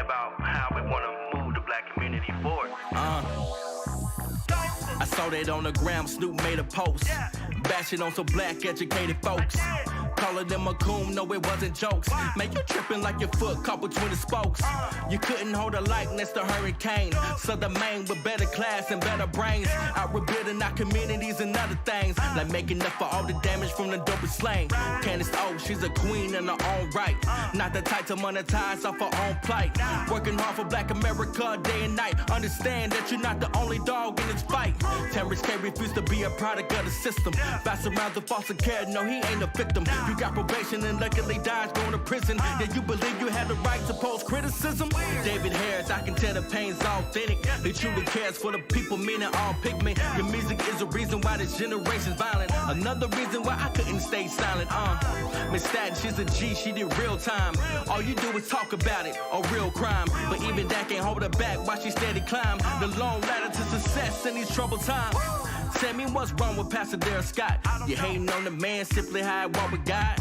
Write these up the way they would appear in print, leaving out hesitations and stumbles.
about how we want to move the black community forward. I saw that on the gram, Snoop made a post, bashing on some black educated folks. Calling them a coon, no it wasn't jokes. Man, you tripping like your foot caught between the spokes. You couldn't hold a light next to hurricane. Southern Maine with better class and better brains. Out rebuilding our communities and other things, like making up for all the damage from the dopest slang. Candace O, she's a queen in her own right. Not the type to monetize off her own plight. Working hard for black America day and night. Understand that you're not the only dog in this fight. Terrence K refused to be a product of the system. Bounce around the foster care, no he ain't a victim. You got probation and luckily dies going to prison. Yeah, you believe you had the right to pose criticism? David Harris, I can tell the pain's authentic. He truly cares for the people, meaning all pigment. Your music is the reason why this generation's violent. Another reason why I couldn't stay silent. Miss Staten, she's a G, she did real time. All you do is talk about it, a real crime. But even that can't hold her back while she steady climb the long ladder to success in these troubled times. Tell me what's wrong with Pastor Darrell Scott? You hating on the man, simply how I walk with God.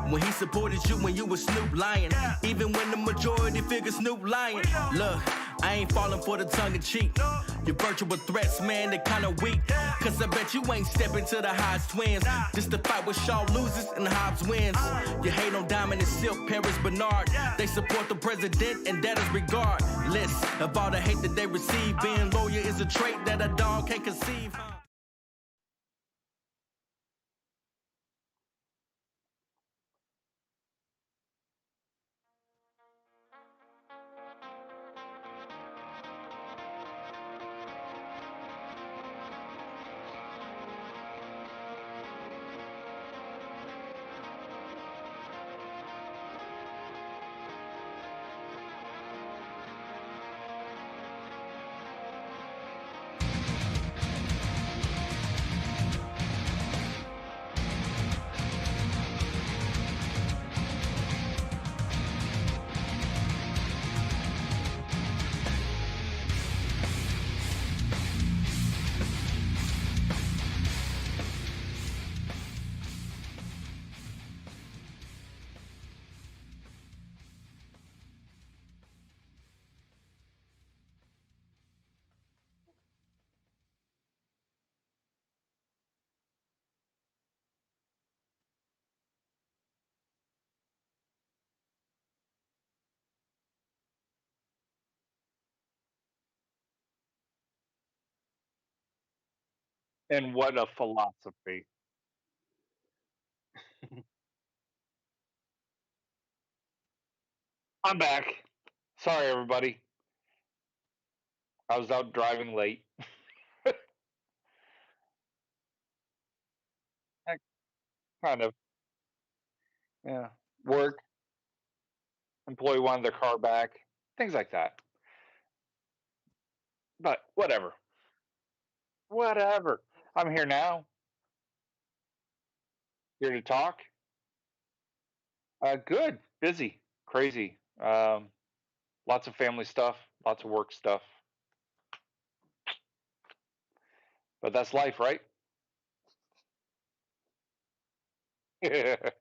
When he supported you when you was Snoop lying. Even when the majority figure Snoop lying. Look, I ain't falling for the tongue in cheek. Your virtual threats, man, they kinda weak. Cause I bet you ain't stepping to the Hodge twins. Just to fight with Shaw loses and Hobbs wins. You hate on Diamond and Silk, Paris Bernard. They support the president and that is regardless of all the hate that they receive. Being loyal is a trait that a dog can't conceive. And what a philosophy. I'm back. Sorry, everybody. I was out driving late. I kind of, yeah. Work, employee wanted their car back, things like that. But whatever. Whatever. I'm here now, here to talk. Good. Busy. Crazy. Lots of family stuff, lots of work stuff. But that's life, right? What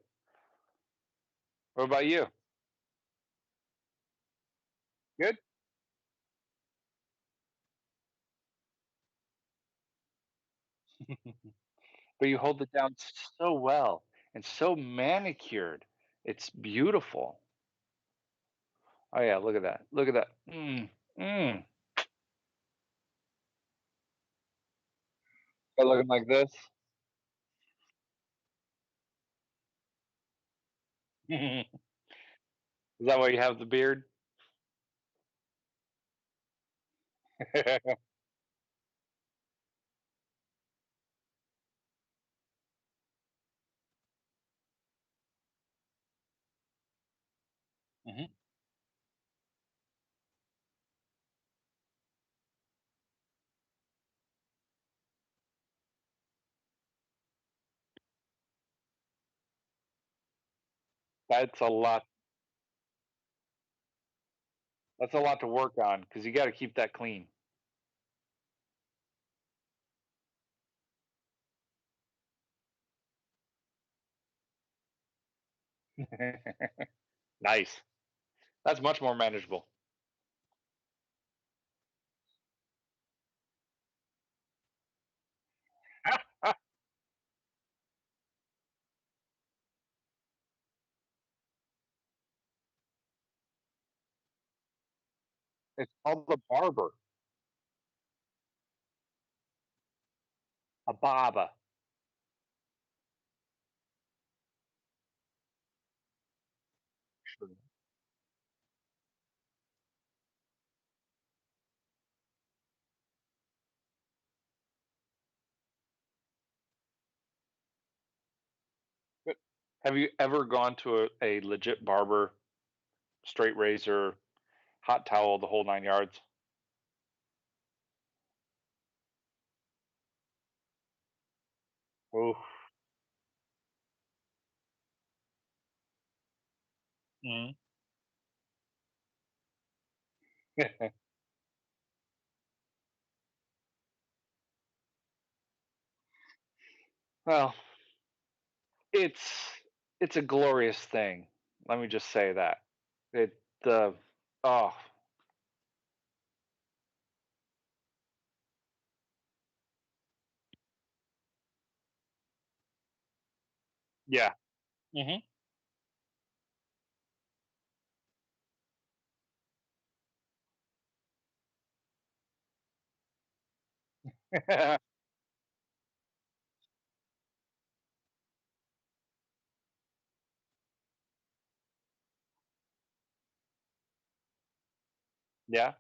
about you? Good? But you hold it down so well and so manicured. It's beautiful. Oh yeah, look at that. Look at that. Mm. Start looking like this. Is that why you have the beard? Mhm. That's a lot. That's a lot to work on because you got to keep that clean. Nice. That's much more manageable. It's called the barber, a baba. Sure. But have you ever gone to a legit barber, straight razor, hot towel, the whole 9 yards? Oof. Mhm. Well, it's it's a glorious thing. Let me just say that. The oh, yeah. Mhm. Yeah.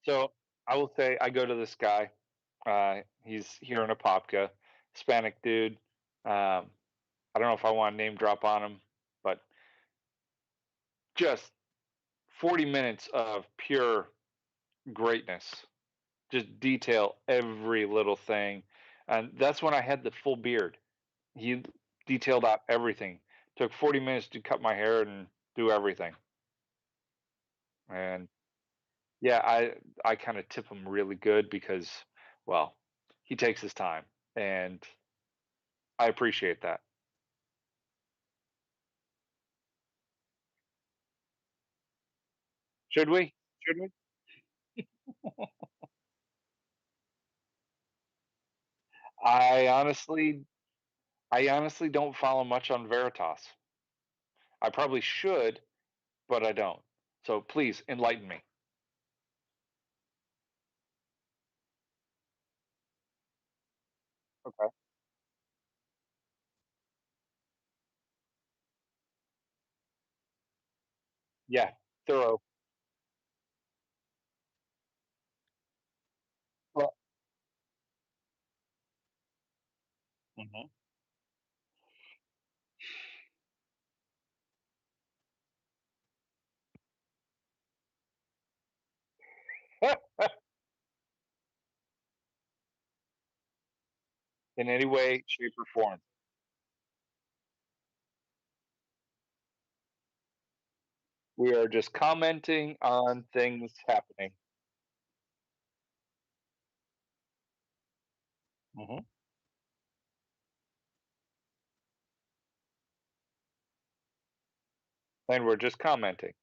So, I will say I go to this guy, he's here in Apopka, Hispanic dude. I don't know if I wanna name drop on him, but just 40 minutes of pure greatness. Just detail every little thing, and that's when I had the full beard. He detailed out everything. Took 40 minutes to cut my hair and do everything. And yeah, I kind of tip him really good because, well, he takes his time, and I appreciate that. Should we? Should we? I honestly, I honestly don't follow much on Veritas. I probably should, but I don't. So please enlighten me. Okay. Yeah, thorough. Well, mhm. In any way, shape, or form. We are just commenting on things happening. Mhm. And we're just commenting,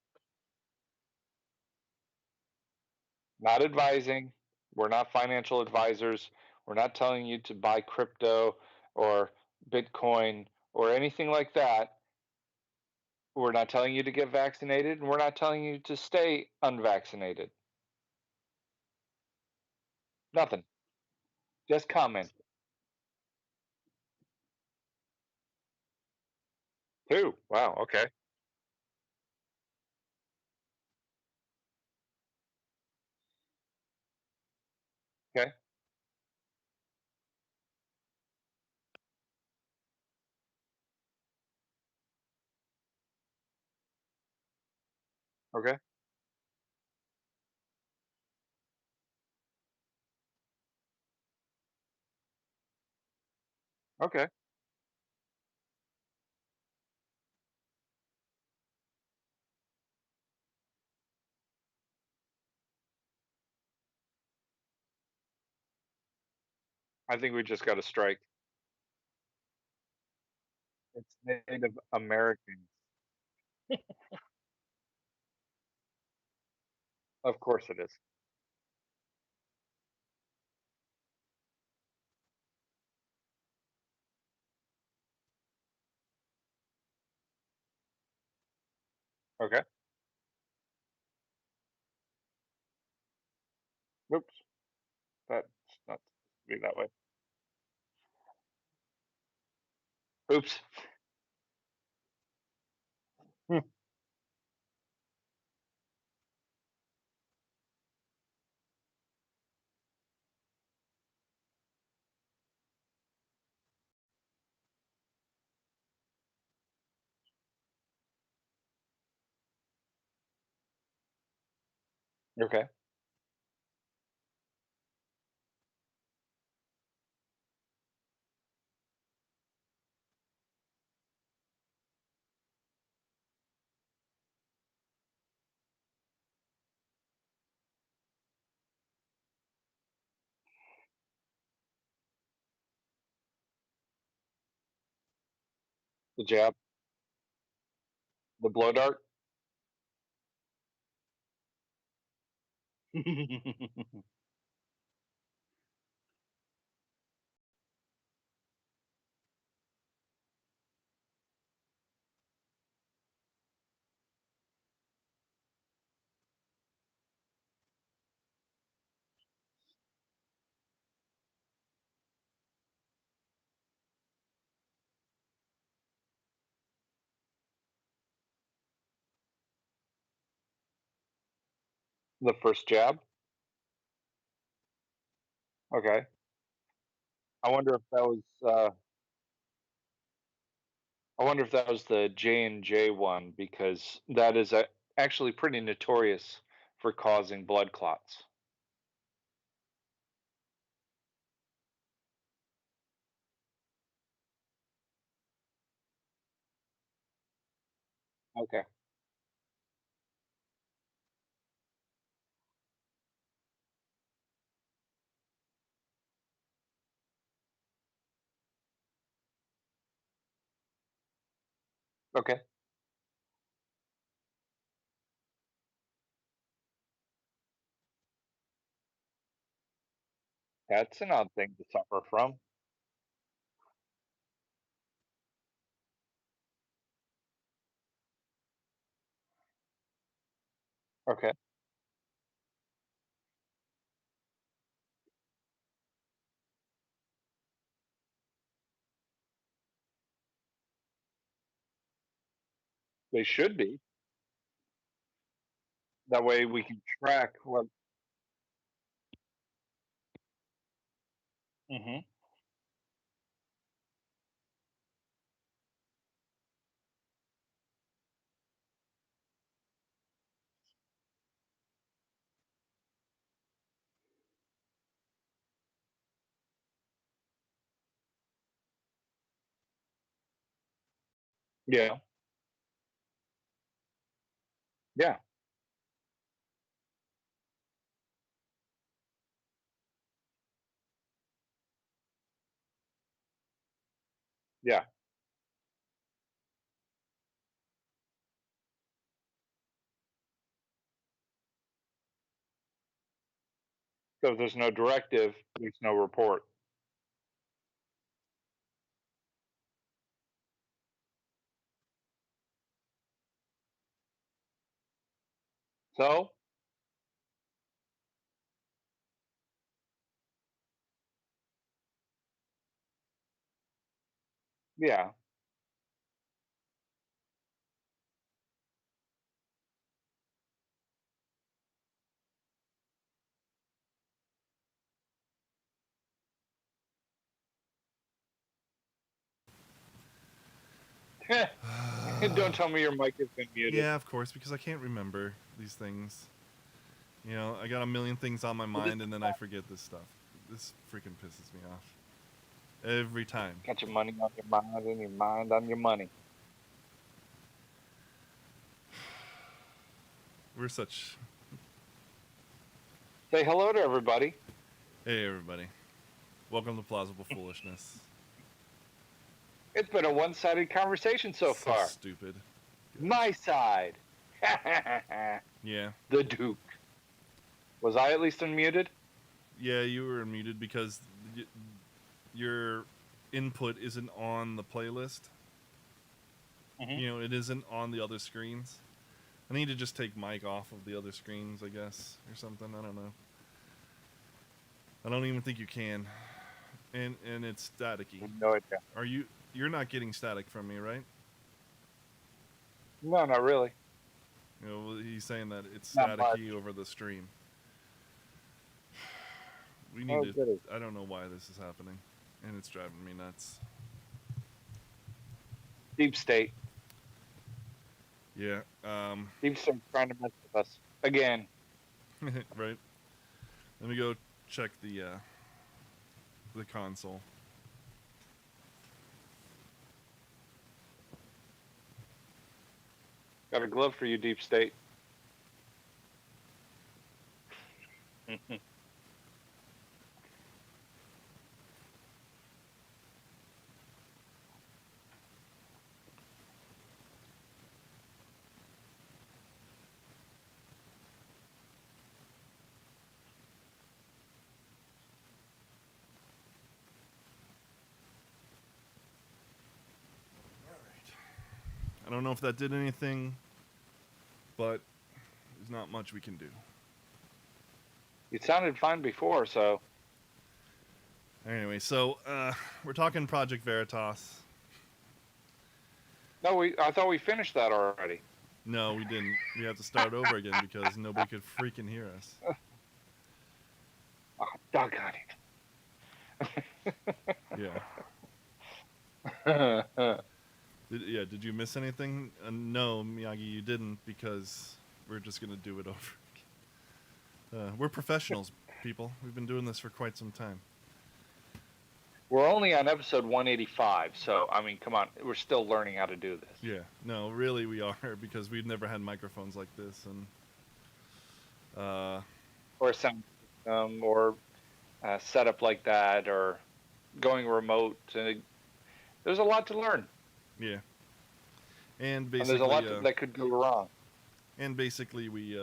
not advising. We're not financial advisors. We're not telling you to buy crypto or Bitcoin or anything like that. We're not telling you to get vaccinated, and we're not telling you to stay unvaccinated. Nothing. Just comment. Two. Wow. Okay. Okay. Okay. Okay. I think we just got a strike. It's Native Americans. Of course it is. Okay. Oops. That's not supposed to be that way. Oops. Hmm. Okay. The jab, the blow dart. The first jab. Okay. I wonder if that was. I wonder if that was the J&J one because that is actually pretty notorious for causing blood clots. Okay. Okay. That's an odd thing to suffer from. Okay. They should be. That way we can track what. Hmm. Yeah. Yeah. Yeah. So if there's no directive, there's no report. So, yeah. Don't tell me your mic has been muted. Yeah, of course, because I can't remember these things. You know, I got a million things on my mind and then I forget this stuff. This freaking pisses me off. Every time. Got your money on your mind and your mind on your money. We're such. Say hello to everybody. Hey, everybody. Welcome to Plausible Foolishness. It's been a one-sided conversation so far. Stupid. My side. Yeah. The Duke. Was I at least unmuted? Yeah, you were muted because your input isn't on the playlist. Mhm. You know, it isn't on the other screens. I need to just take Mike off of the other screens, I guess, or something. I don't know. I don't even think you can. And it's staticky. No idea. You're not getting static from me, right? No, not really. You know, he's saying that it's Not much. staticky over the stream. We Oh, need to. goody. I don't know why this is happening, and it's driving me nuts. Deep State. Yeah. Deep State's trying to mess with us again. Right. Let me go check the console. Got a glove for you, Deep State. I don't know if that did anything, but there's not much we can do. You sounded fine before, so Anyway, so we're talking Project Veritas. no. I thought we finished that already. No, we didn't. We have to start over again because nobody could freaking hear us. Oh, doggone Yeah. it. Did you miss anything? No, Miyagi, you didn't, because we're just going to do it over. We're professionals, people. We've been doing this for quite some time. We're only on episode 185, so I mean, come on, we're still learning how to do this. Yeah, no, really we are, because we've never had microphones like this, and Or sound system, or setup like that, or going remote. There's a lot to learn, yeah. And and basically, there's a lot that could go wrong. and basically we,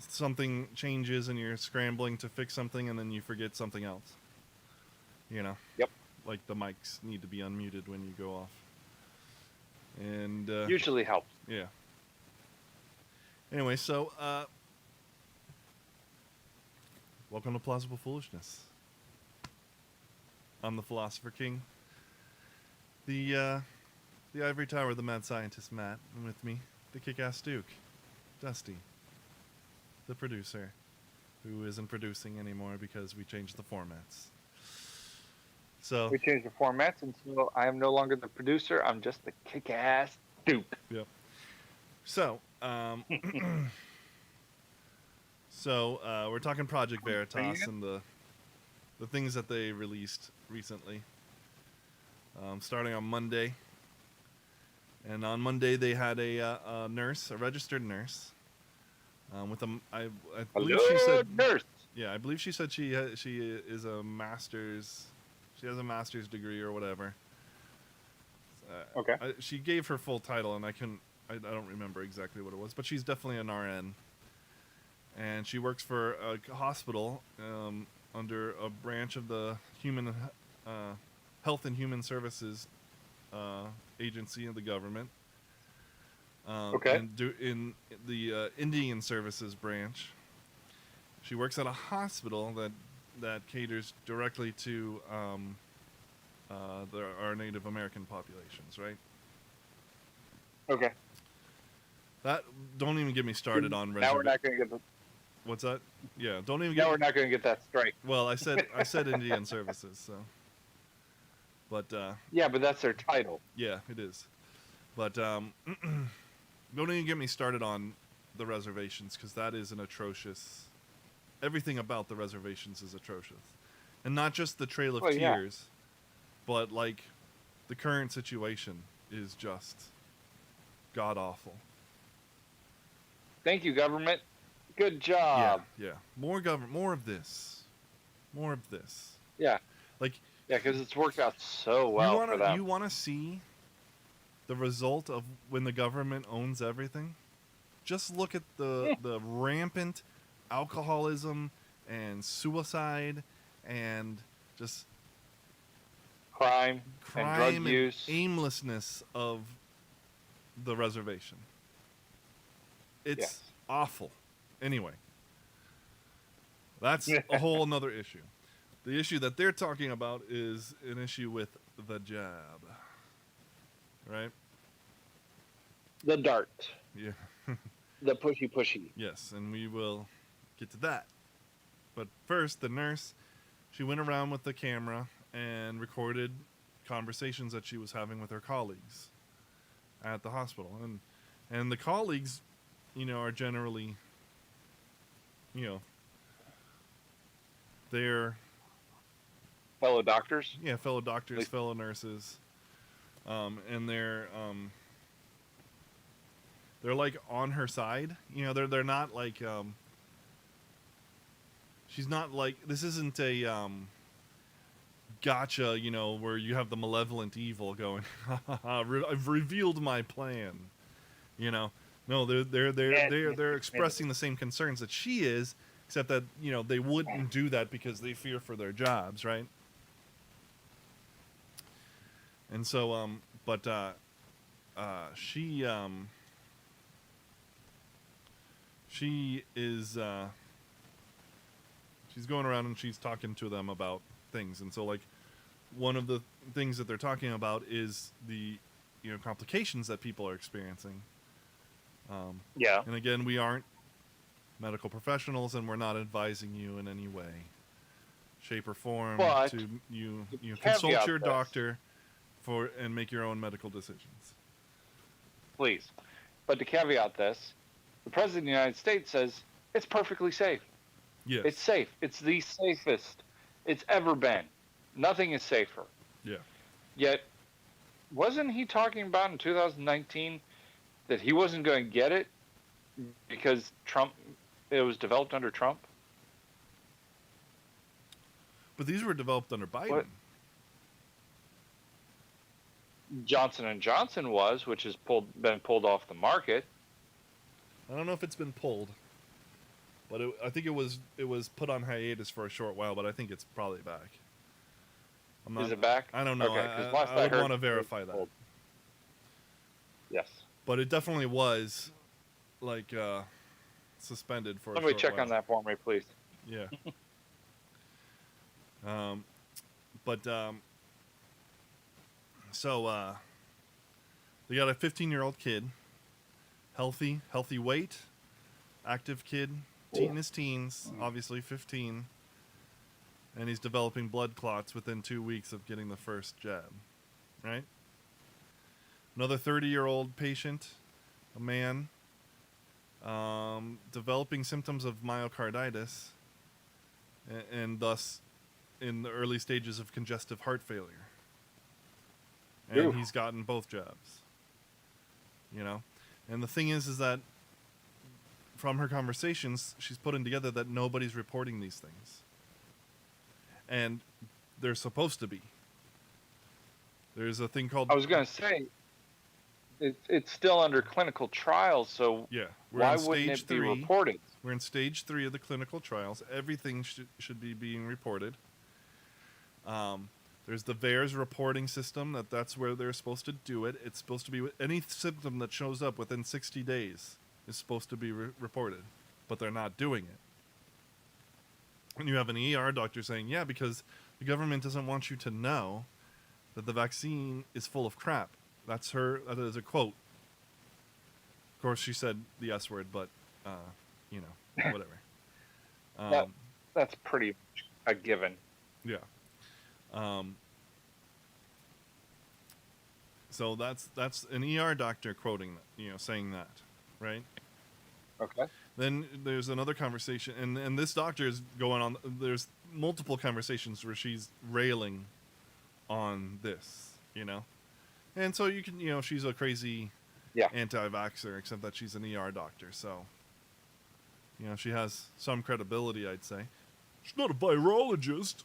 something changes and you're scrambling to fix something and then you forget something else. You know? Yep. Like the mics need to be unmuted when you go off. And Usually helps. yeah. Anyway, so welcome to Plausible Foolishness. I'm the Philosopher King. The Ivory Tower, the Mad Scientist Matt, and with me, the Kick-Ass Duke, Dusty, the producer, who isn't producing anymore because we changed the formats. So We changed the formats, and so I am no longer the producer. I'm just the kick-ass Duke. Yep. So, we're talking Project Veritas and the things that they released recently. Starting on Monday, and on Monday they had a nurse, a registered nurse, with I believe she said nurse. Yeah, I believe she said she is a master's. She has a master's degree or whatever. Okay. She gave her full title, and I don't remember exactly what it was, but she's definitely an RN. And she works for a hospital under a branch of the Health and Human Services agency of the government. Okay. And in the Indian Services branch. She works at a hospital that caters directly to our Native American populations, right? Okay. That don't even get me started on Now we're not going to get the. What's that? Yeah, don't even Now get. we're not going to get that straight. Well, I said Indian Services, so. But Yeah, but that's their title. yeah, it is. But don't even get me started on the reservations, because that is an atrocious. Everything about the reservations is atrocious, and not just the Trail of Well, yeah. Tears, but like the current situation is just god awful. Thank you, government. Good job. Yeah. More government. More of this. More of this. Yeah. Like Yeah, because it's worked out so well for them. you want to see the result of when the government owns everything? Just look at the rampant alcoholism and suicide and just crime and drug and use. aimlessness of the reservation. It's awful. Anyway, that's a whole another issue. The issue that they're talking about is an issue with the jab. Right? The dart. Yeah. The pushy. Yes, and we will get to that. But first, the nurse, she went around with the camera and recorded conversations that she was having with her colleagues at the hospital. And the colleagues, are generally, they're fellow doctors. Yeah, fellow doctors, fellow nurses, and they're like on her side. They're not like she's not like, this isn't a gotcha, where you have the malevolent evil going. I've revealed my plan. No, they're expressing the same concerns that she is, except that they wouldn't do that because they fear for their jobs, right? And so, she is she's going around and she's talking to them about things, and so like one of the things that they're talking about is the complications that people are experiencing. And again, we aren't medical professionals, and we're not advising you in any way, shape, or form to you consult your doctor and make your own medical decisions. Please. But to caveat this, the President of the United States says it's perfectly safe. Yes. It's safe. It's the safest it's ever been. Nothing is safer. Yeah. Yet, wasn't he talking about in 2019 that he wasn't going to get it because it was developed under Trump? But these were developed under Biden. What? Johnson & Johnson was, which has been pulled off the market. I don't know if it's been pulled, but I think it was put on hiatus for a short while, but I think it's probably back. Is it back? I don't know. Okay, I would want to verify that. Yes. But it definitely was, like, suspended for a short while. Somebody check on that for me, please. Yeah. So, they got a 15-year-old kid, healthy weight, active kid, in his teens, obviously 15, and he's developing blood clots within 2 weeks of getting the first jab, right? Another 30-year-old patient, a man, developing symptoms of myocarditis, and thus in the early stages of congestive heart failure. And he's gotten both jabs. And the thing is that from her conversations, she's putting together that nobody's reporting these things. And they're supposed to be. There's a thing called... I was going to say, it's still under clinical trials, so why wouldn't it be reported? We're in stage 3 of the clinical trials. Everything should be being reported. There's the VAERS reporting system. That's where they're supposed to do it. It's supposed to be any symptom that shows up within 60 days is supposed to be reported, but they're not doing it. And you have an ER doctor saying, yeah, because the government doesn't want you to know that the vaccine is full of crap. That is a quote. Of course, she said the S word, but, whatever. That's pretty much a given. Yeah. So that's an ER doctor quoting that, saying that, right? Okay. Then there's another conversation, and this doctor is going on. There's multiple conversations where she's railing on this, and so you can, she's a crazy anti-vaxxer, except that she's an ER doctor, so she has some credibility, I'd say. She's not a virologist.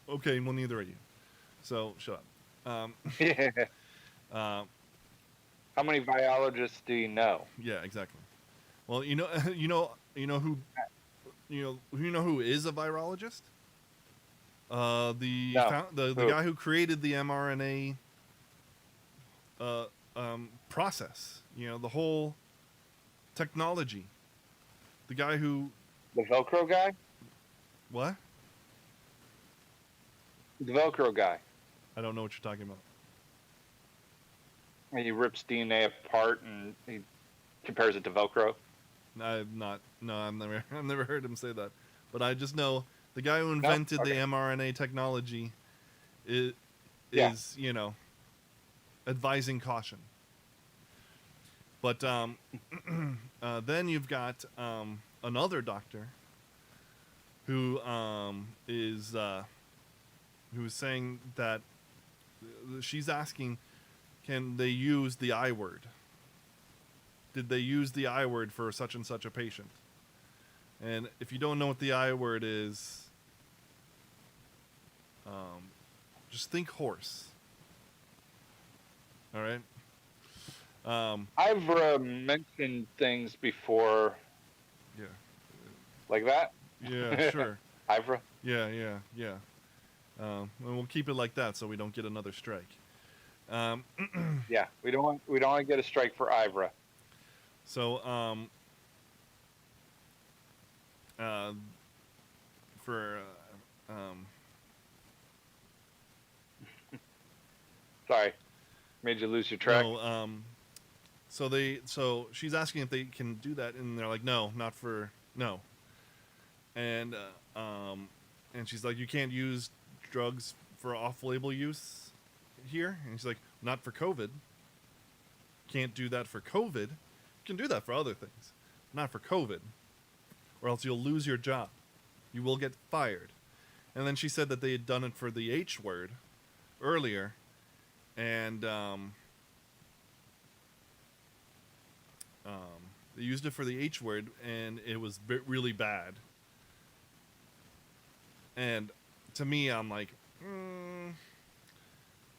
Okay, well, neither are you. So, shut up. How many biologists do you know? Yeah, exactly. Well, you know who is a virologist? No. The Who? guy who created the mRNA process. You know, the whole technology. The guy who The Velcro guy? what? The Velcro guy. I don't know what you're talking about. He rips DNA apart and he compares it to Velcro. I've not. No, I've never heard him say that. But I just know the guy who invented the mRNA technology is advising caution. But then you've got another doctor who is who's saying that she's asking, can they use the I word? Did they use the I word for such and such a patient? And if you don't know what the I word is, just think horse. All right. I've mentioned things before. Yeah. Like that? Yeah, sure. Ivra? Yeah. And we'll keep it like that so we don't get another strike. Yeah, we don't want to get a strike for Ivra. So, Sorry, made you lose your track. no, so she's asking if they can do that, and they're like, no, no. And she's like, you can't use drugs for off-label use here, and she's like, not for COVID. Can't do that for COVID. You can do that for other things, not for COVID, or else you'll lose your job. You will get fired. And then she said that they had done it for the H word earlier, and they used it for the H word, and it was really bad. And to me, I'm like,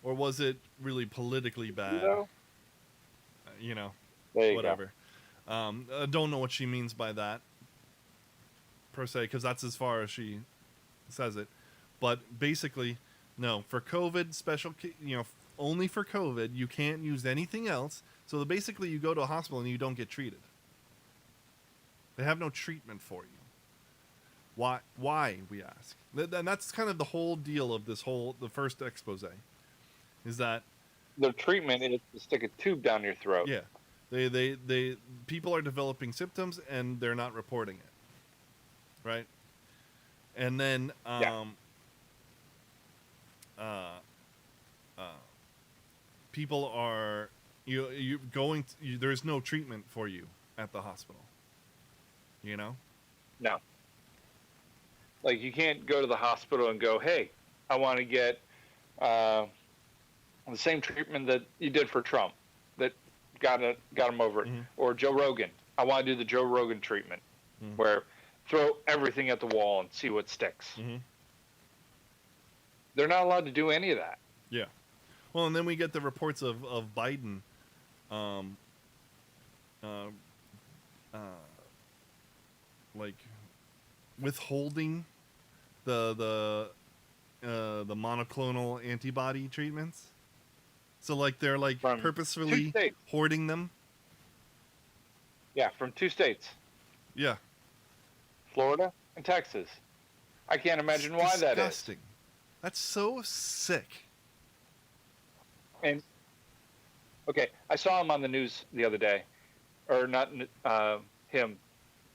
or was it really politically bad? Whatever. I don't know what she means by that, per se, because that's as far as she says it. But basically, no, for COVID, only for COVID, you can't use anything else. So basically, you go to a hospital and you don't get treated. They have no treatment for you. Why, we ask. And that's kind of the whole deal of the first expose, is that the treatment is to stick a tube down your throat. Yeah. They people are developing symptoms and they're not reporting it. Right? And then people are there's no treatment for you at the hospital. You know? No. Like, you can't go to the hospital and go, hey, I want to get the same treatment that you did for Trump that got him over it. Mm-hmm. Or Joe Rogan. I want to do the Joe Rogan treatment, where throw everything at the wall and see what sticks. Mm-hmm. They're not allowed to do any of that. Yeah. Well, and then we get the reports of Biden like withholding the monoclonal antibody treatments. So like they're like from purposefully hoarding them. Yeah, from 2 states. Yeah. Florida and Texas. I can't imagine why that is. Disgusting. That's so sick. And okay, I saw him on the news the other day, or not him,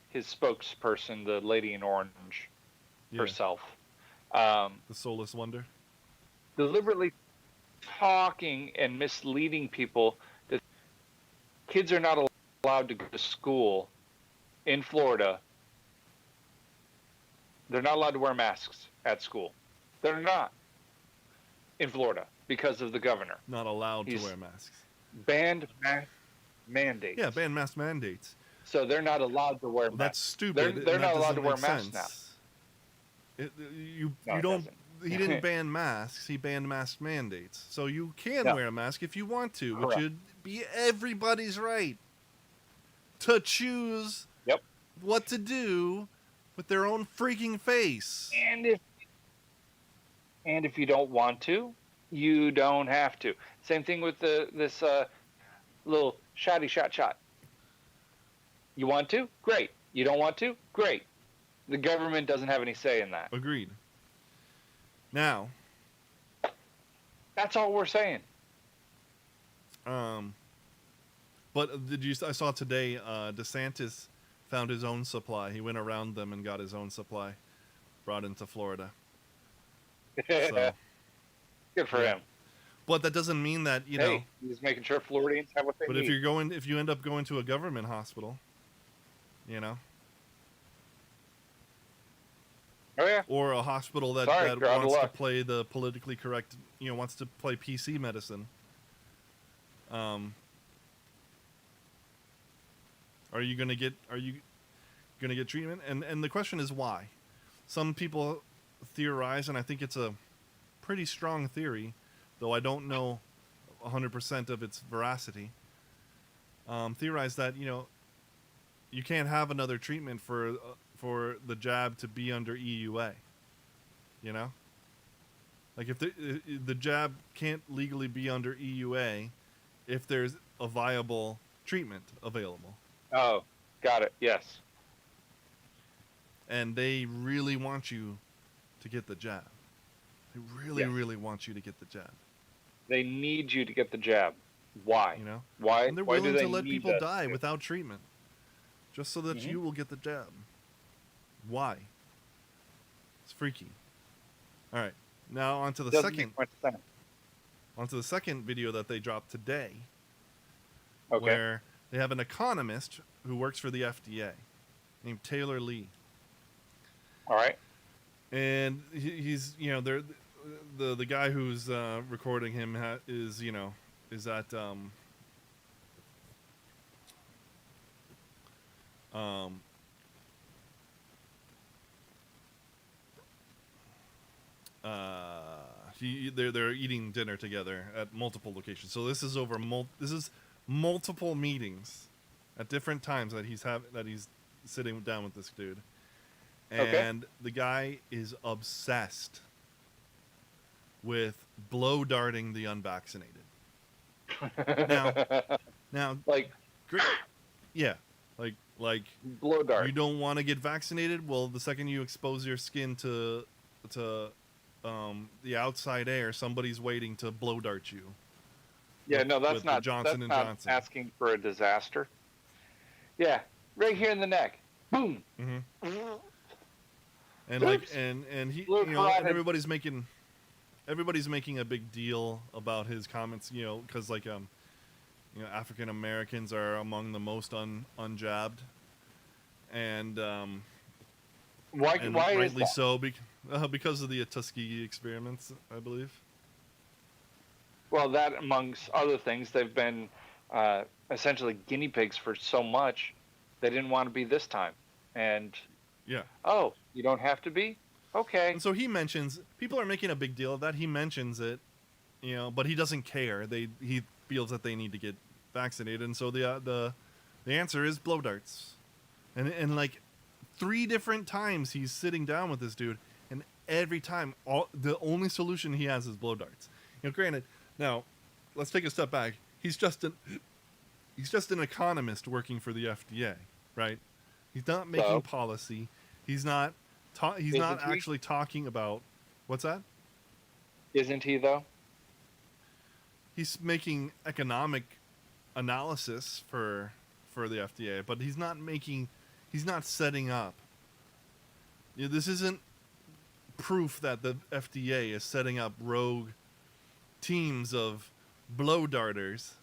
his spokesperson, the lady in orange, herself. The soulless wonder. Deliberately talking and misleading people that kids are not allowed to go to school in Florida. They're not allowed to wear masks at school. They're not in Florida because of the governor. Not allowed to wear masks. Banned mask mandates. Yeah, banned mask mandates. So they're not allowed to wear masks. That's stupid. They're not allowed to wear masks now. He didn't ban masks. He banned mask mandates. So you can wear a mask if you want to, which would be everybody's right. to choose Yep. what to do with their own freaking face. And if you don't want to, you don't have to. Same thing with this little shot. You want to? Great. You don't want to? Great. The government doesn't have any say in that. Agreed. Now, that's all we're saying. But I saw today DeSantis found his own supply. He went around them and got his own supply brought into Florida. So, good for him. But that doesn't mean that, you know, he's making sure Floridians have what they need. But if you end up going to a government hospital, you know, or a hospital that wants to play the politically correct, you know, wants to play PC medicine, are you gonna get treatment? And the question is why. Some people theorize, and I think it's a pretty strong theory, though I don't know 100% of its veracity. Theorize that, you know, you can't have another treatment for the jab to be under EUA. You know, like if the jab can't legally be under EUA if there's a viable treatment available. Oh, got it. Yes. And they really want you to get the jab. They really want you to get the jab. They need you to get the jab. Why? You know? Why? And they're willing to let people die without treatment, just so that you will get the jab. Why? It's freaky. All right, now onto the second video that they dropped today, where they have an economist who works for the FDA named Taylor Lee. All right. And he's, you know, the guy who's recording him is at they're eating dinner together at multiple locations. So this is multiple meetings at different times that he's sitting down with this dude. And the guy is obsessed with blow darting the unvaccinated. Now, like, great, yeah, like blow dart. You don't want to get vaccinated? Well, the second you expose your skin to the outside air, somebody's waiting to blow dart you. Yeah, no, that's not Johnson and Johnson. Asking for a disaster. Yeah, right here in the neck. Boom. Mm-hmm. And like, and he, you know, and everybody's making a big deal about his comments, you know, because like, you know, African Americans are among the most unjabbed, and why rightly is that? so because of the Tuskegee experiments, I believe. Well, that amongst other things, they've been essentially guinea pigs for so much, they didn't want to be this time, and. Yeah. Oh, you don't have to be? Okay. And so he mentions, people are making a big deal of that. He mentions it, you know, but he doesn't care. He feels that they need to get vaccinated, and so the answer is blow darts. And like 3 different times he's sitting down with this dude, and every time the only solution he has is blow darts. You know, granted, now let's take a step back. He's just an economist working for the FDA, right? He's not making policy. He's not actually talking about what's that? Isn't he though? He's making economic analysis for the FDA, but he's not setting up. You know, this isn't proof that the FDA is setting up rogue teams of blow darters,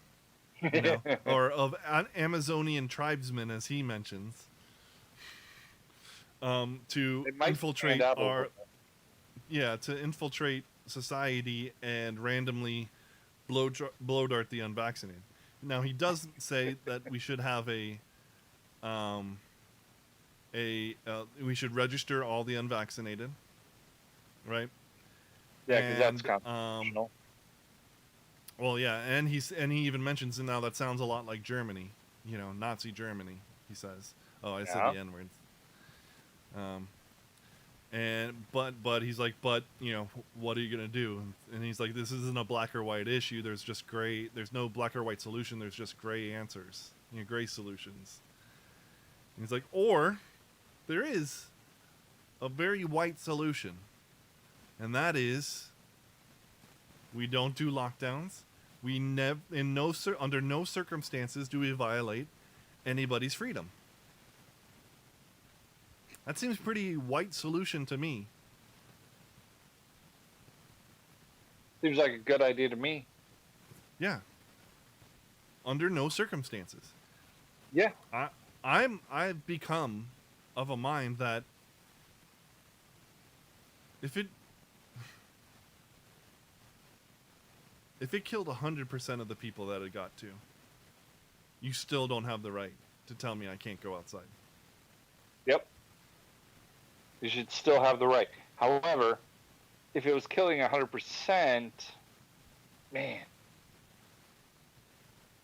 you know, or of Amazonian tribesmen, as he mentions. To infiltrate infiltrate society and randomly blow dart the unvaccinated. Now he does say that we should have we should register all the unvaccinated, right? Yeah, because that's constitutional. Well, yeah, and he even mentions now that sounds a lot like Germany, you know, Nazi Germany, he says. Oh, I said Yeah. the N-word. But he's like, but you know, what are you gonna do? And he's like, this isn't a black or white issue. There's just gray. There's no black or white solution. There's just gray answers. You know, gray solutions. And he's like, or there is a very white solution, and that is we don't do lockdowns. We under no circumstances do we violate anybody's freedom. That seems pretty white solution to me. Seems like a good idea to me. Yeah. Under no circumstances. Yeah. I've become of a mind that if it killed 100% of the people that it got to, you still don't have the right to tell me I can't go outside. Yep. You should still have the right. However, if it was killing 100%, man,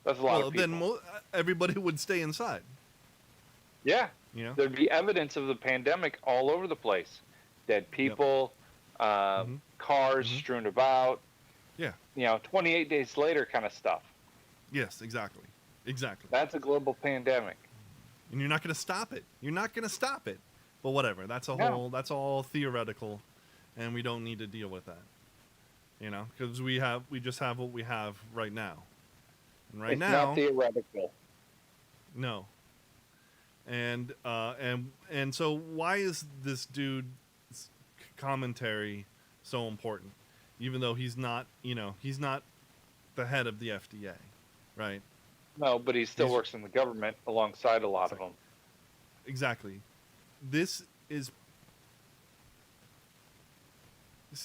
that's a lot of people. Then everybody would stay inside. Yeah. You know? There'd be evidence of the pandemic all over the place. Dead people, cars strewn about. Yeah. 28 days later kind of stuff. Yes, exactly. Exactly. That's a global pandemic. And you're not going to stop it. You're not going to stop it. But whatever. That's all theoretical, and we don't need to deal with that. Because we just have what we have right now. And it's not theoretical. No. And so why is this dude's commentary so important? Even though he's not the head of the FDA, right? No, but he still works in the government alongside a lot of them. Exactly. This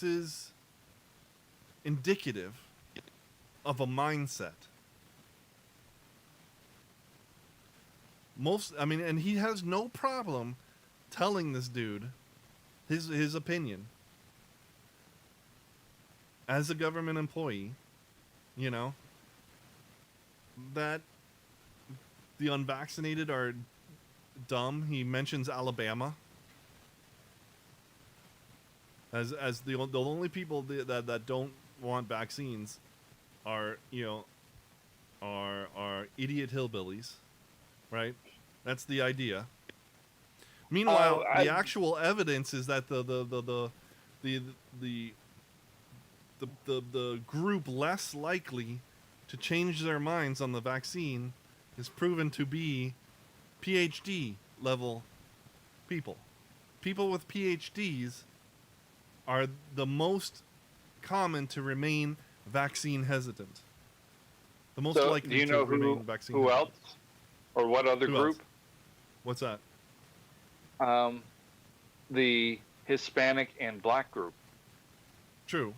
is indicative of a mindset. And he has no problem telling this dude his opinion as a government employee, that the unvaccinated are dumb. He mentions Alabama as the only people that don't want vaccines are idiot hillbillies, right? That's the idea. Meanwhile, the actual evidence is that the group less likely to change their minds on the vaccine is proven to be PhD level people. People with PhDs are the most common to remain vaccine hesitant. The most likely do you to know remain vaccine who hesitant. else? Or what other Who group? else? What's that? The Hispanic and black group. True.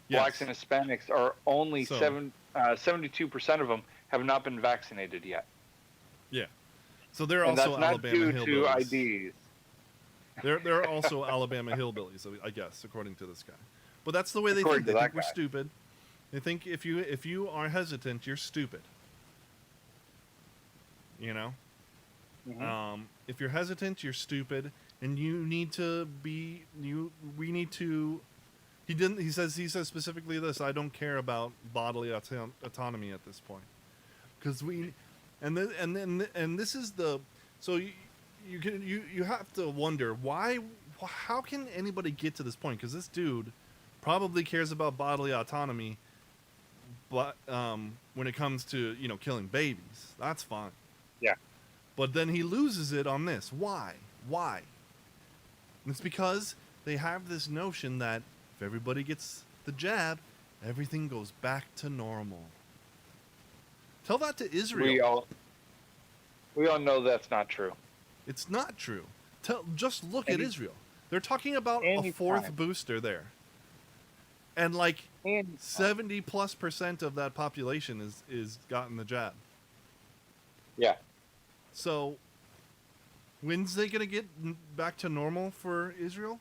Blacks Yes. and Hispanics are only 72% 72% of them have not been vaccinated yet. Yeah. So they're And also that's not Alabama due hillbillies. to IDs. They're also Alabama hillbillies, I guess, according to this guy. But that's the way they According think. to They that think we're guy. stupid. They think if you are hesitant, you're stupid. If you're hesitant, you're stupid, and you need to be. We need to. He says specifically this. I don't care about bodily autonomy at this point, because this is the. So you have to wonder why. How can anybody get to this point? Because this dude probably cares about bodily autonomy, but when it comes to killing babies, that's fine. Yeah. But then he loses it on this. Why? And it's because they have this notion that if everybody gets the jab, everything goes back to normal. Tell that to Israel. We all know that's not true. It's not true. Just look at Israel. They're talking about a fourth booster there. And 70+% of that population is gotten the jab. Yeah. So, when's they going to get back to normal for Israel?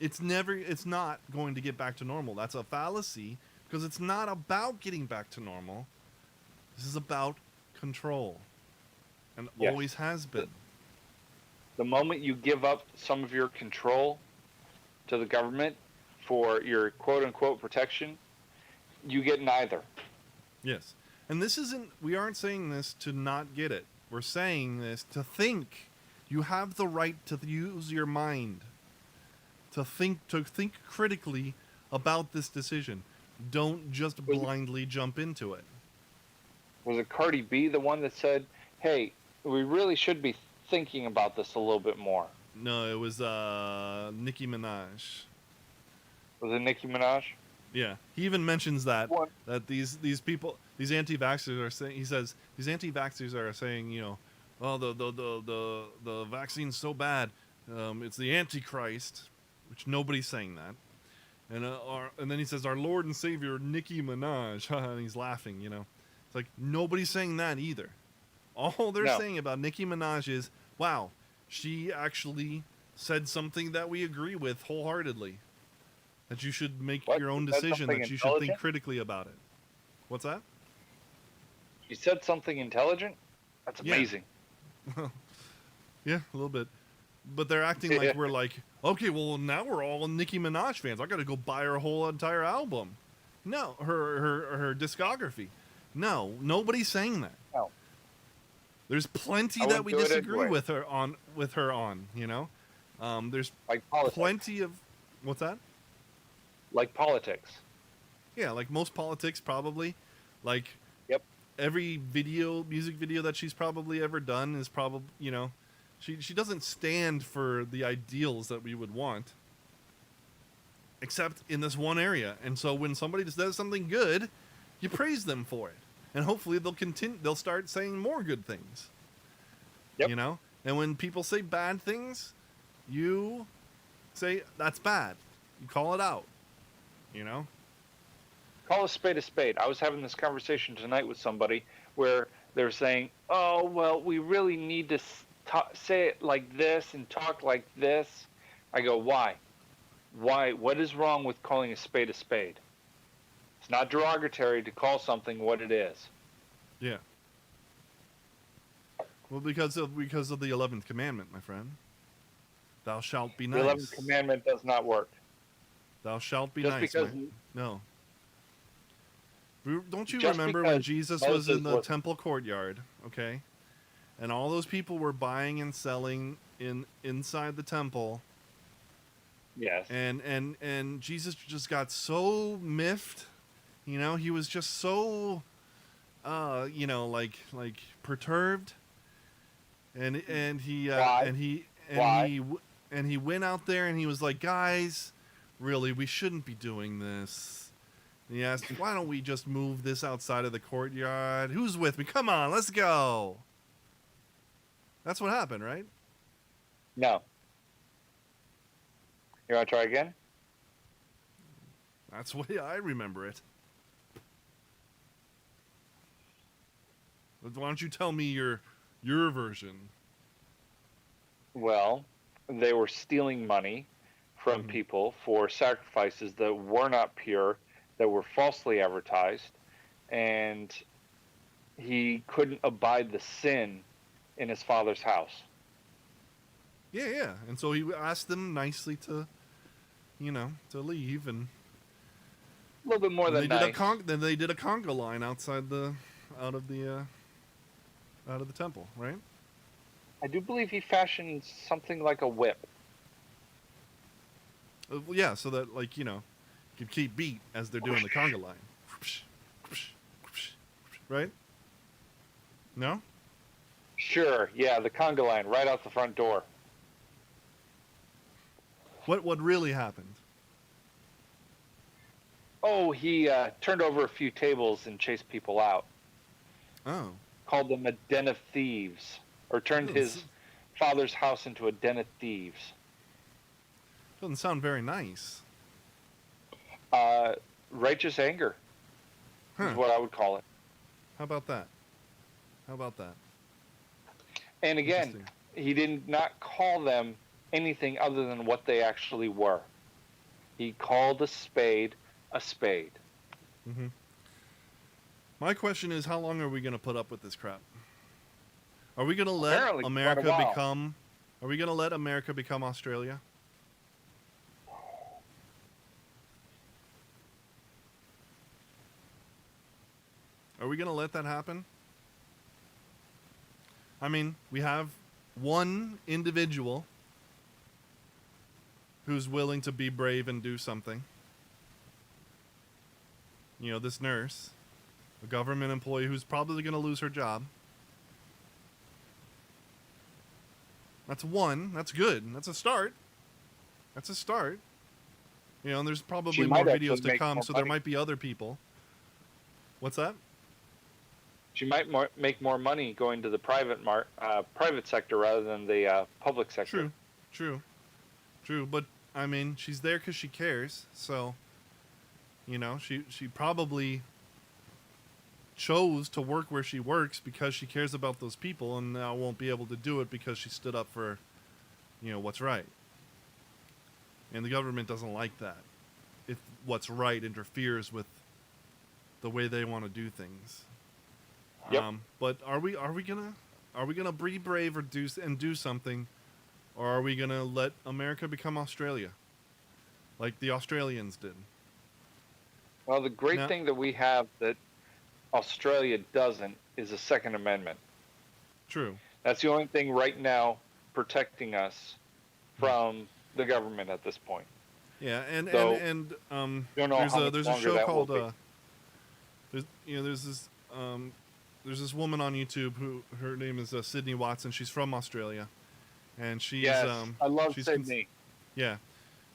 It's not going to get back to normal. That's a fallacy, because it's not about getting back to normal. This is about control, and Yes. always has been. The moment you give up some of your control to the government for your quote-unquote protection, you get neither. Yes. And this isn't, we aren't saying this to not get it. We're saying this to think. You have the right to use your mind. To think critically about this decision. Don't just blindly jump into it. Was it Cardi B the one that said, hey, we really should be thinking about this a little bit more? No, it was Nicki Minaj. Was it Nicki Minaj? Yeah, he even mentions that What? that these people, these anti-vaxxers are saying. He says these anti-vaxxers are saying, you know, well, the vaccine's so bad, it's the Antichrist, which nobody's saying that. And then he says our Lord and Savior Nicki Minaj, and he's laughing. You know, it's like nobody's saying that either. All they're saying about Nicki Minaj is, wow, she actually said something that we agree with wholeheartedly. That you should make your own decision, that you should think critically about it. What's that? You said something intelligent? That's amazing. Yeah, a little bit. But they're acting like we're like, okay, well, now we're all Nicki Minaj fans. I got to go buy her whole entire album. No, her discography. No, nobody's saying that. No. There's plenty that we disagree with her on, you know? There's like plenty of... What's that? Like politics. Yeah, like most politics, probably. Like, yep. Every music video that she's probably ever done is probably, you know, she doesn't stand for the ideals that we would want, except in this one area. And so when somebody does something good, you praise them for it, and hopefully they'll start saying more good things. Yep. You know, and when people say bad things, you say that's bad. You call it out. You know? Call a spade a spade. I was having this conversation tonight with somebody where they're saying, oh, well, we really need to say it like this and talk like this. I go, why? Why? What is wrong with calling a spade a spade? It's not derogatory to call something what it is. Yeah. Well, because of the 11th commandment, my friend. Thou shalt be nice. The 11th commandment does not work. Thou shalt be just nice, because, man. No. Don't you just remember because when Jesus was in the temple courtyard, okay? And all those people were buying and selling inside the temple. Yes. And Jesus just got so miffed, you know, he was just so you know, like perturbed. And he Why? and he went out there and he was like, guys, really, we shouldn't be doing this. And he asked, why don't we just move this outside of the courtyard? Who's with me? Come on, let's go. That's what happened, right? No. You want to try again? That's the way I remember it. Why don't you tell me your version? Well, they were stealing money from people for sacrifices that were not pure, that were falsely advertised, and he couldn't abide the sin in his father's house. Yeah. And so he asked them nicely to, you know, to leave, and a little bit more than nice. Then they did a conga line out of the temple, right? I do believe he fashioned something like a whip. Yeah, so that, like, you know, you can keep beat as they're doing the conga line. Right? No? Sure, yeah, the conga line right out the front door. What really happened? Oh, he turned over a few tables and chased people out. Oh. Called them a den of thieves. Or turned his father's house into a den of thieves. Doesn't sound very nice. Righteous anger is what I would call it. How about that? And again, he did not call them anything other than what they actually were. He called a spade a spade. Mm-hmm. My question is, how long are we going to put up with this crap? Are we going to let Apparently, America quite a while. become? Are we going to let America become Australia? Are we going to let that happen? I mean, we have one individual who's willing to be brave and do something. You know, this nurse, a government employee who's probably going to lose her job. That's one. That's good. That's a start. That's a start. You know, and there's probably more videos to come, so there might be other people. What's that? She might make more money going to the private sector rather than the public sector. True. But I mean, she's there because she cares. So, you know, she probably chose to work where she works because she cares about those people, and now won't be able to do it because she stood up for, you know, what's right. And the government doesn't like that. If what's right interferes with the way they want to do things. Yep. But are we gonna be brave or do something, or are we gonna let America become Australia, like the Australians did? Well, the great thing that we have that Australia doesn't is a Second Amendment. True. That's the only thing right now protecting us from the government at this point. Yeah, and there's a show called there's this woman on YouTube who her name is Sydney Watson. She's from Australia, and she's I love Sydney. Yeah,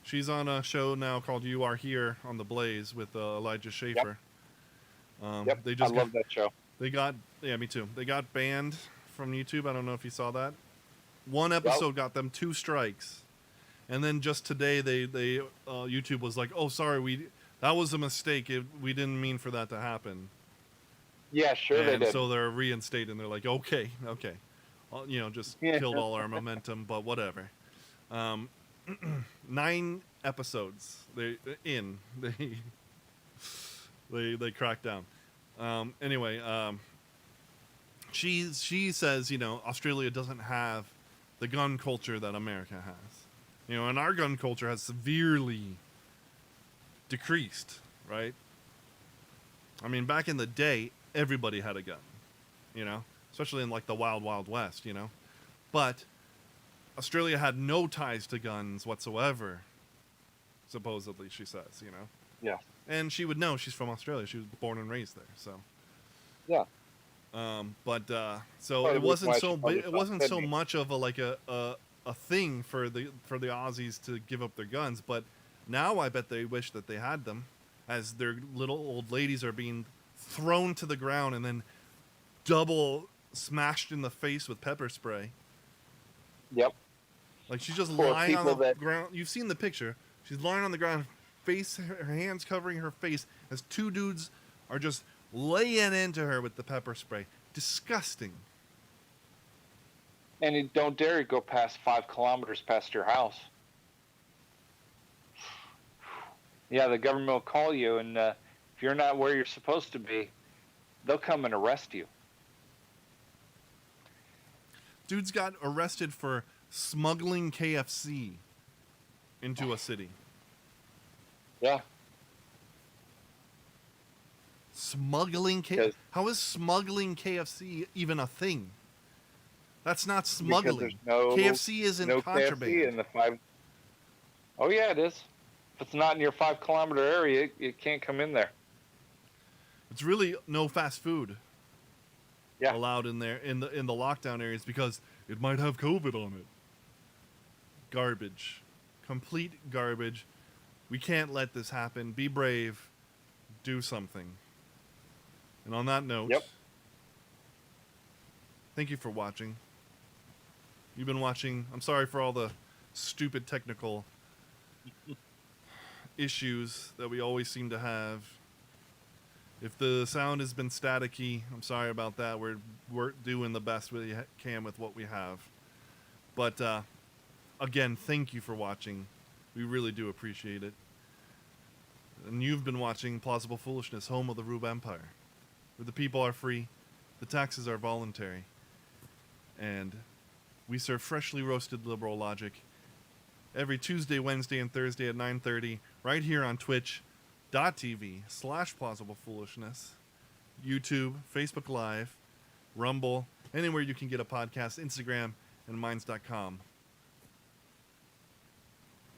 she's on a show now called You Are Here on the Blaze with Elijah Schaefer. Yep. I love that show. Me too. They got banned from YouTube. I don't know if you saw that. One episode got them 2 strikes, and then just today they YouTube was like, "Oh, sorry, that was a mistake. We didn't mean for that to happen." Yeah, sure they did. So they're reinstated, and they're like, okay. You know, just killed all our momentum, but whatever. 9 episodes. They cracked down. Anyway, she says, you know, Australia doesn't have the gun culture that America has. You know, and our gun culture has severely decreased, right? I mean, back in the day, everybody had a gun, you know, especially in like the wild, wild west, you know. But Australia had no ties to guns whatsoever, supposedly, she says, you know. Yeah. And she would know, she's from Australia. She was born and raised there, so. Yeah. So it wasn't so much of a thing for the Aussies to give up their guns, but now I bet they wish that they had them, as their little old ladies are being thrown to the ground and then double smashed in the face with pepper spray. Yep. Like she's just lying on the ground. You've seen the picture. She's lying on the ground, her hands covering her face, as 2 dudes are just laying into her with the pepper spray. Disgusting. And you don't dare go past 5 kilometers past your house. Yeah, the government will call you, and if you're not where you're supposed to be, they'll come and arrest you. Dudes got arrested for smuggling KFC into a city. Yeah. Smuggling KFC? How is smuggling KFC even a thing? That's not smuggling. KFC isn't contraband. KFC in the 5. Oh yeah, it is. If it's not in your 5 kilometer area, it can't come in there. It's really no fast food allowed in there in the lockdown areas because it might have COVID on it. Garbage. Complete garbage. We can't let this happen. Be brave. Do something. And on that note, thank you for watching. You've been watching. I'm sorry for all the stupid technical issues that we always seem to have. If the sound has been staticky, I'm sorry about that. We're doing the best we can with what we have. But again, thank you for watching. We really do appreciate it. And you've been watching Plausible Foolishness, home of the Rube Empire. where the people are free, the taxes are voluntary, and we serve freshly roasted liberal logic every Tuesday, Wednesday, and Thursday at 9:30 right here on twitch.tv/Plausible Foolishness, YouTube, Facebook Live, Rumble, anywhere you can get a podcast, Instagram, and minds.com.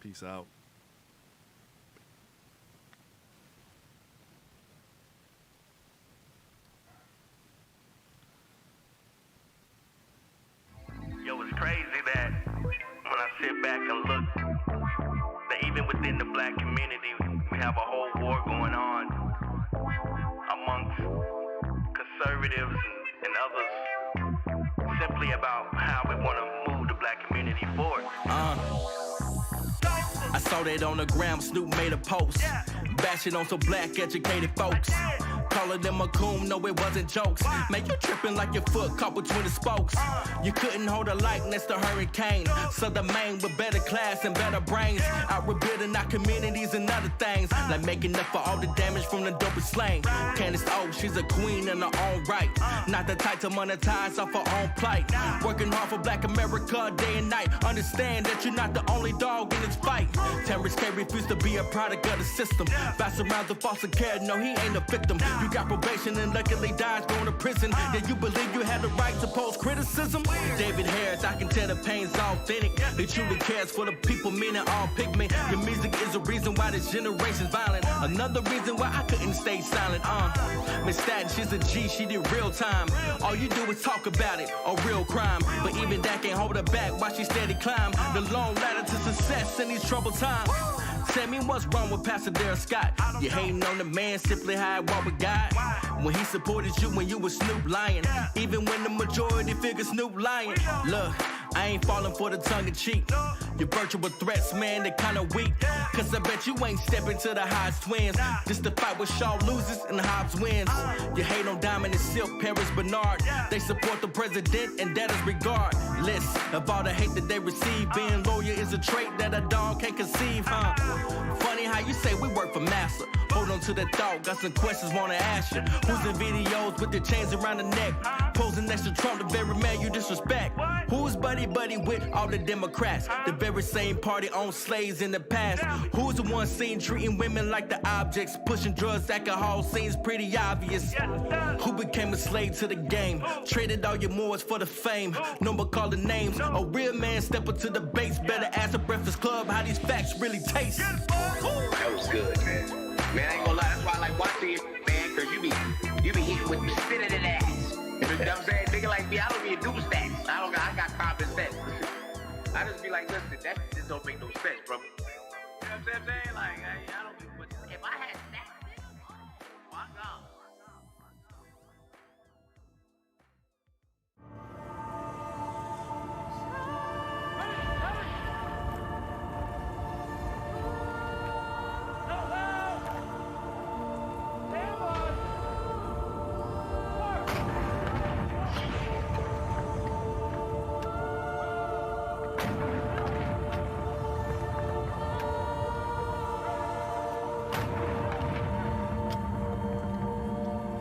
Peace out. Yo, it's crazy that when I sit back and look, that even within the black community, we have a whole war going on amongst conservatives and others, simply about how we want to move the black community forward. I saw that on the gram, Snoop made a post, bashing on some black educated folks. Calling them a coon, no it wasn't jokes. Man, you tripping like your foot caught between the spokes. You couldn't hold a light next to hurricane. So the man with better class and better brains, out rebuilding our communities and other things, like making up for all the damage from the dope and slang. Candace O, she's a queen in her own right, not the type to monetize off her own plight. Working hard for black America day and night. Understand that you're not the only dog in this fight. Terrence K refused to be a product of the system. Bounce around the foster care, no he ain't a victim. You got probation and luckily dies going to prison. Yeah, you believe you had the right to pose criticism? David Harris, I can tell the pain's authentic. He truly cares for the people, meaning all pigment. Your music is a reason why this generation's violent. Another reason why I couldn't stay silent. Miss Staten, she's a G, she did real time. All you do is talk about it, a real crime. But even that can't hold her back while she steady climb the long ladder to success in these troubled times. Tell me what's wrong with Pastor Darrell Scott? You hating on the man, simply how I walk with God. When he supported you when you was Snoop lying, even when the majority figure Snoop lying. Look, I ain't falling for the tongue in cheek. Your virtual threats, man, they kinda weak. Cause I bet you ain't stepping to the Hodge twins just to fight with Shaw loses and Hobbs wins. You hate on Diamond and Silk, Paris Bernard. They support the president and that is regardless of all the hate that they receive. Being loyal is a trait that a dog can't conceive, huh? Funny how you say we work for massa. Hold on to that thought, got some questions wanna ask you. Who's in videos with their chains around the neck, posing next to Trump, the very man you disrespect? Who's buddy with all the Democrats, the very same party owned slaves in the past? Who's the one seen treating women like the objects, pushing drugs, alcohol, seems pretty obvious? Who became a slave to the game, traded all your mores for the fame? No more calling names, a real man step up to the base. Better ask the Breakfast Club how these facts really taste. That was good, man. Man, I ain't gonna lie, that's why I like watching you, man, cause you be hitting with the spit in the ass. You know what I'm saying? Nigga like me, I don't be a do stats. I got common sense. I just be like, listen, that just don't make no sense, bro. You know what I'm saying? Like, I don't be, but if I had that, my God.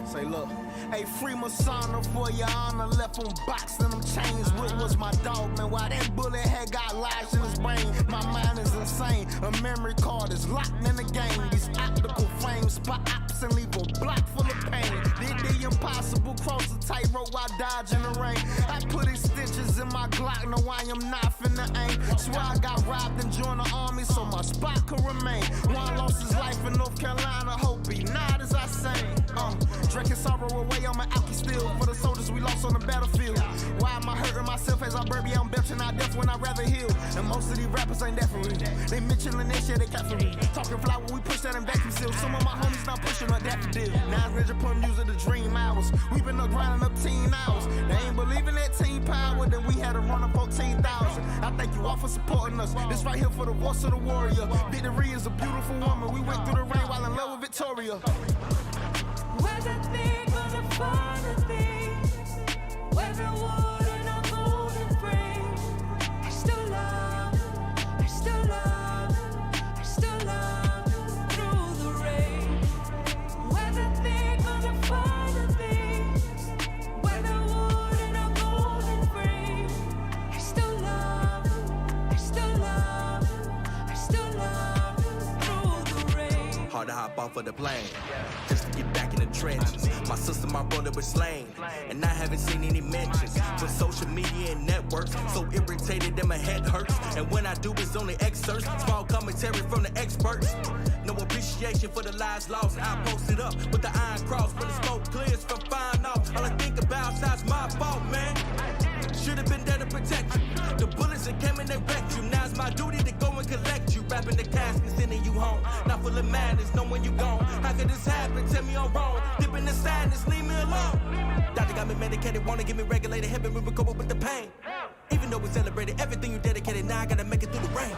Say, look, hey, free Masana for your honor. Left on box and them chains. What was my dog, man? Why that bullet had got lodged in his brain? My mind is insane. A memory card is locked in the game. These optical frames spot ops and leave a block full of pain. Did the impossible, cross the tightrope while dodging the rain. I put extensions in my Glock, no, I am not finna aim. Swear I got robbed and joined the army, so my spot could remain. One lost his life in North Carolina, hope he not as I sang. Drinking sorrow away on my alky still for the soldiers we lost on the battlefield. Why am I hurting myself as I burby on belching out death when I rather heal? And most of these rappers ain't that for real. They mentioning that shit, they cat for me. Talking fly when we push that in vacuum seal. Some of my homies not pushing on that for deal. 900 put music to dream hours. We been up grinding up teen hours. They ain't believing that team power, then we had to run up 14,000. I thank you all for supporting us. This right here for the voice of the warrior. Victory is a beautiful woman. We went through the rain while in love with Victoria. Where's that thing gonna find a thing? Where's the wood in a golden frame? I still love through the rain. Where's that thing gonna find a thing? off of the plane. Just to get back in the trenches. My sister, my brother was slain, and I haven't seen any mentions. But social media and networks, so irritated that my head hurts. And when I do, it's only excerpts, small commentary from the experts. No appreciation for the lives lost. I posted up with the iron cross when the smoke clears from fine off. All I think about is my fault, man. Should've been there to protect you. The bullets that came and they wrecked you. Now it's my duty to go and collect you. Wrapping the casket, sending you home. Not full of madness, knowing you gone. How could this happen? Tell me I'm wrong. Dip in the sadness, leave me alone. Doctor got me medicated, wanna get me regulated. Helping me recover with the pain. Even though we celebrated everything you dedicated, now I gotta make it through the rain.